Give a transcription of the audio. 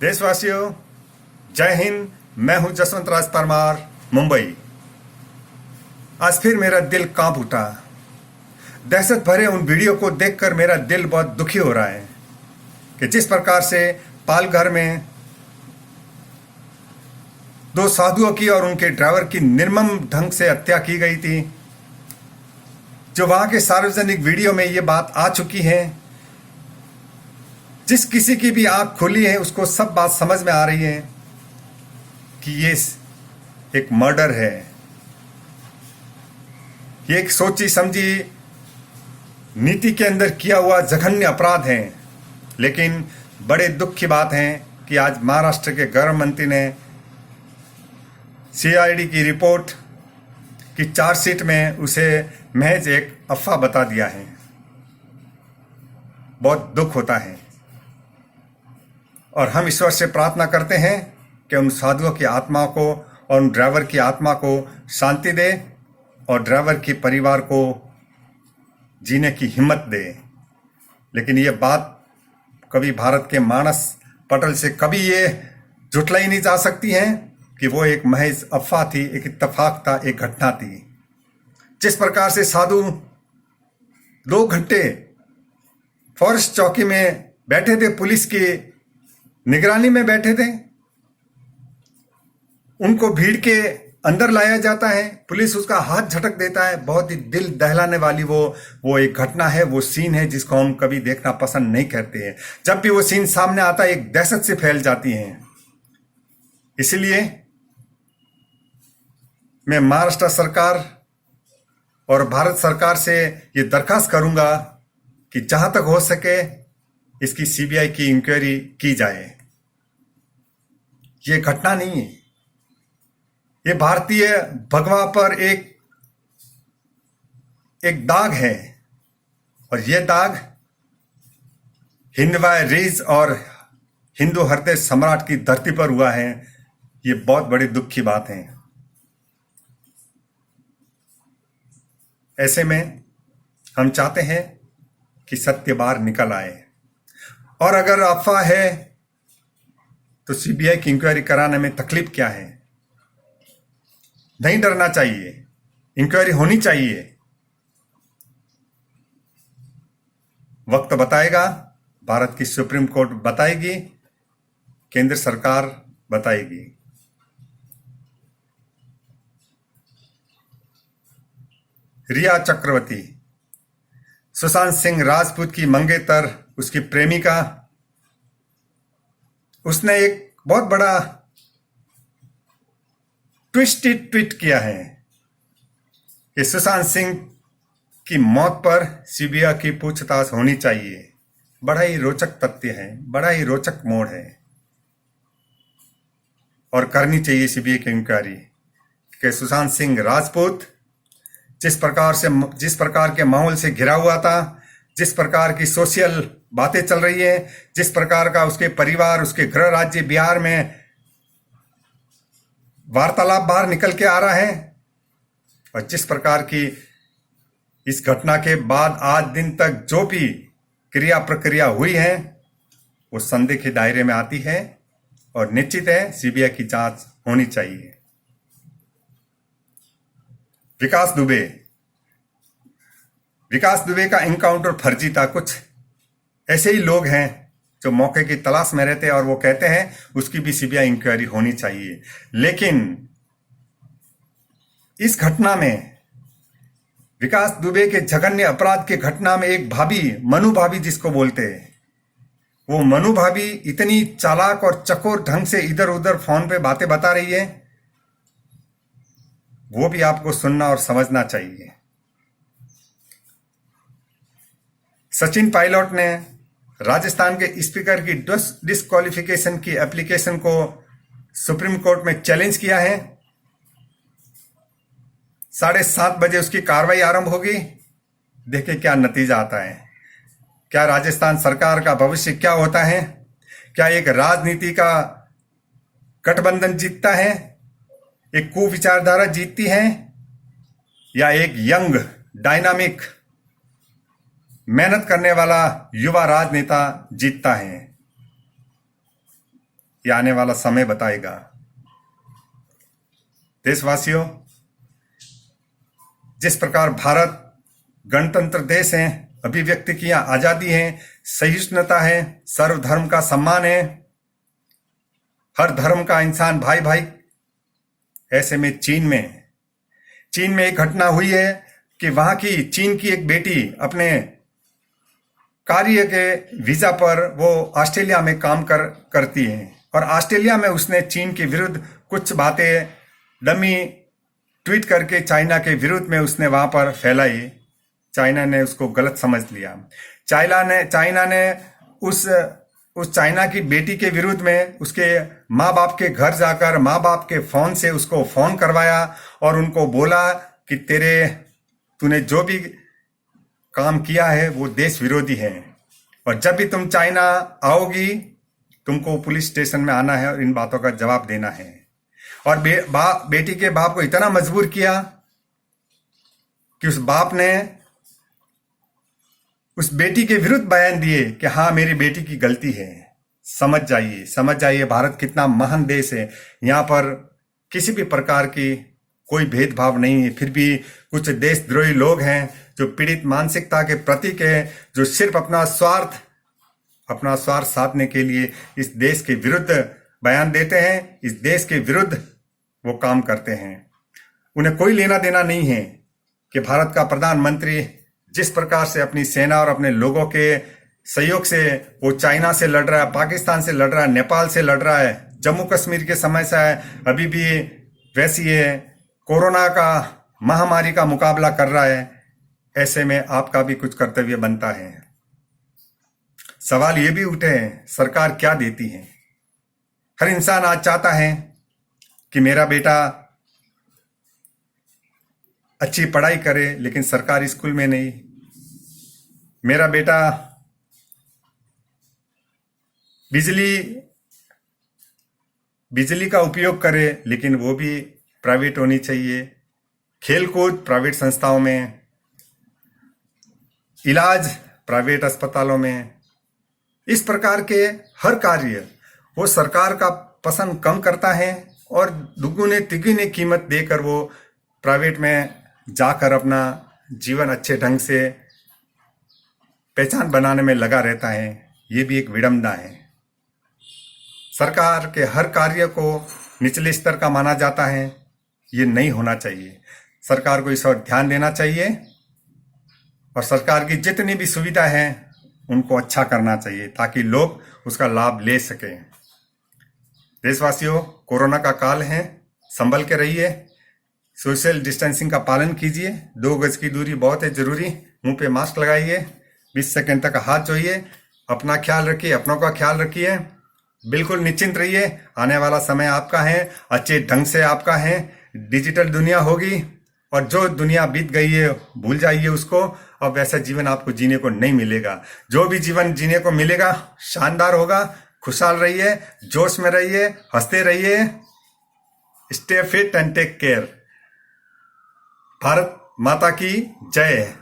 देशवासियों, जय हिंद। मैं हूं जसवंत राज परमार, मुंबई। आज फिर मेरा दिल कांप उठा। दहशत भरे उन वीडियो को देखकर मेरा दिल बहुत दुखी हो रहा है कि जिस प्रकार से पालघर में दो साधुओं की और उनके ड्राइवर की निर्मम ढंग से हत्या की गई थी। जो वहां के सार्वजनिक वीडियो में ये बात आ चुकी है, जिस किसी की भी आंख खुली है उसको सब बात समझ में आ रही है कि ये एक मर्डर है, ये एक सोची समझी नीति के अंदर किया हुआ जघन्य अपराध है। लेकिन बड़े दुख की बात है कि आज महाराष्ट्र के गृह मंत्री ने सीआईडी की रिपोर्ट की चार्जशीट में उसे महज एक अफवाह बता दिया है। बहुत दुख होता है और हम ईश्वर से प्रार्थना करते हैं कि उन साधुओं की आत्मा को और उन ड्राइवर की आत्मा को शांति दे और ड्राइवर के परिवार को जीने की हिम्मत दे। लेकिन ये बात कभी भारत के मानस पटल से कभी ये झुटलाई नहीं जा सकती है कि वो एक महज अफवाह थी, एक इत्तेफाक था, एक घटना थी। जिस प्रकार से साधु 2 घंटे फॉरेस्ट चौकी में बैठे थे, पुलिस की निगरानी में बैठे थे, उनको भीड़ के अंदर लाया जाता है, पुलिस उसका हाथ झटक देता है। बहुत ही दिल दहलाने वाली वो एक घटना है, वो सीन है जिसको हम कभी देखना पसंद नहीं करते हैं। जब भी वो सीन सामने आता है एक दहशत से फैल जाती है। इसलिए मैं महाराष्ट्र सरकार और भारत सरकार से ये दरखास्त करूंगा कि जहां तक हो सके इसकी सीबीआई की इंक्वायरी की जाए। ये घटना नहीं है, ये भारतीय भगवा पर एक दाग है और ये दाग हिंदवाय रीज और हिंदू हृदय सम्राट की धरती पर हुआ है। ये बहुत बड़ी दुख की बात है। ऐसे में हम चाहते हैं कि सत्य बाहर निकल आए और अगर अफवाह है तो सीबीआई की इंक्वायरी कराने में तकलीफ क्या है। नहीं डरना चाहिए, इंक्वायरी होनी चाहिए। वक्त बताएगा, भारत की सुप्रीम कोर्ट बताएगी, केंद्र सरकार बताएगी। रिया चक्रवर्ती, सुशांत सिंह राजपूत की मंगेतर, उसकी प्रेमिका, उसने एक बहुत बड़ा ट्विस्टेड ट्वीट किया है कि सुशांत सिंह की मौत पर सीबीआई की पूछताछ होनी चाहिए। बड़ा ही रोचक तथ्य है, बड़ा ही रोचक मोड़ है और करनी चाहिए सीबीआई की इंक्वायरी कि सुशांत सिंह राजपूत जिस प्रकार के माहौल से घिरा हुआ था, जिस प्रकार की सोशल बातें चल रही है, जिस प्रकार का उसके परिवार, उसके गृह राज्य बिहार में वार्तालाप बाहर निकल के आ रहा है और जिस प्रकार की इस घटना के बाद आज दिन तक जो भी क्रिया प्रक्रिया हुई है वो संदेह के दायरे में आती है और निश्चित है सीबीआई की जांच होनी चाहिए। विकास दुबे का एनकाउंटर फर्जी था। कुछ ऐसे ही लोग हैं जो मौके की तलाश में रहते हैं और वो कहते हैं उसकी भी सीबीआई इंक्वायरी होनी चाहिए। लेकिन इस घटना में, विकास दुबे के जघन्य अपराध के घटना में एक भाभी, मनु भाभी जिसको बोलते हैं, वो मनु भाभी इतनी चालाक और चकोर ढंग से इधर उधर फोन पे बातें बता रही है, वो भी आपको सुनना और समझना चाहिए। सचिन पायलट ने राजस्थान के स्पीकर की डिस्क्वालिफिकेशन की एप्लीकेशन को सुप्रीम कोर्ट में चैलेंज किया है। 7:30 बजे उसकी कार्रवाई आरंभ होगी। देखिए क्या नतीजा आता है। क्या राजस्थान सरकार का भविष्य क्या होता है? क्या एक राजनीति का गठबंधन जीतता है, एक कुविचारधारा जीतती है, या एक यंग डायनामिक मेहनत करने वाला युवा राजनेता जीतता है? ये आने वाला समय बताएगा। देशवासियों, जिस प्रकार भारत गणतंत्र देश है, अभिव्यक्ति की आजादी है, सहिष्णुता है, सर्वधर्म का सम्मान है, हर धर्म का इंसान भाई भाई, ऐसे में चीन में एक घटना हुई है कि वहां की चीन की एक बेटी अपने कार्य के वीजा पर वो ऑस्ट्रेलिया में काम करती है और ऑस्ट्रेलिया में उसने चीन के विरुद्ध कुछ बातें डमी ट्वीट करके चाइना के विरुद्ध में उसने वहां पर फैलाई। चाइना ने उसको गलत समझ लिया। चाइना ने उस चाइना की बेटी के विरुद्ध में उसके माँ बाप के घर जाकर माँ बाप के फोन से उसको फोन करवाया और उनको बोला कि तूने जो भी काम किया है वो देश विरोधी है और जब भी तुम चाइना आओगी तुमको पुलिस स्टेशन में आना है और इन बातों का जवाब देना है। और बेटी के बाप को इतना मजबूर किया कि उस बाप ने उस बेटी के विरुद्ध बयान दिए कि हाँ, मेरी बेटी की गलती है। समझ जाइए भारत कितना महान देश है। यहाँ पर किसी भी प्रकार की कोई भेदभाव नहीं है। फिर भी कुछ देशद्रोही लोग हैं जो पीड़ित मानसिकता के प्रतीक है, जो सिर्फ अपना स्वार्थ साधने के लिए इस देश के विरुद्ध बयान देते हैं, इस देश के विरुद्ध वो काम करते हैं। उन्हें कोई लेना देना नहीं है कि भारत का प्रधानमंत्री जिस प्रकार से अपनी सेना और अपने लोगों के सहयोग से वो चाइना से लड़ रहा है, पाकिस्तान से लड़ रहा है, नेपाल से लड़ रहा है, जम्मू कश्मीर के समस्या है अभी भी वैसी है, कोरोना का महामारी का मुकाबला कर रहा है। ऐसे में आपका भी कुछ कर्तव्य बनता है। सवाल ये भी उठे हैं, सरकार क्या देती है? हर इंसान आज चाहता है कि मेरा बेटा अच्छी पढ़ाई करे, लेकिन सरकारी स्कूल में नहीं। मेरा बेटा बिजली का उपयोग करे, लेकिन वो भी प्राइवेट होनी चाहिए। खेलकूद प्राइवेट संस्थाओं में, इलाज प्राइवेट अस्पतालों में। इस प्रकार के हर कार्य वो सरकार का पसंद कम करता है और दुगुने तिगुने कीमत देकर वो प्राइवेट में जाकर अपना जीवन अच्छे ढंग से पहचान बनाने में लगा रहता है। ये भी एक विडंबना है। सरकार के हर कार्य को निचले स्तर का माना जाता है, ये नहीं होना चाहिए। सरकार को इस ओर ध्यान देना चाहिए और सरकार की जितनी भी सुविधा है उनको अच्छा करना चाहिए ताकि लोग उसका लाभ ले सकें। देशवासियों, कोरोना का काल है, संभल के रहिए, सोशल डिस्टेंसिंग का पालन कीजिए, 2 गज की दूरी बहुत है जरूरी, मुंह पे मास्क लगाइए, 20 सेकंड तक हाथ धोइए, अपना ख्याल रखिए, अपनों का ख्याल रखिए, बिल्कुल निश्चिंत रहिए। आने वाला समय आपका है, अच्छे ढंग से आपका है। डिजिटल दुनिया होगी और जो दुनिया बीत गई है भूल जाइए उसको। अब वैसा जीवन आपको जीने को नहीं मिलेगा। जो भी जीवन जीने को मिलेगा शानदार होगा। खुशहाल रहिए, जोश में रहिए, हंसते रहिए। Stay fit and take care. भारत माता की जय।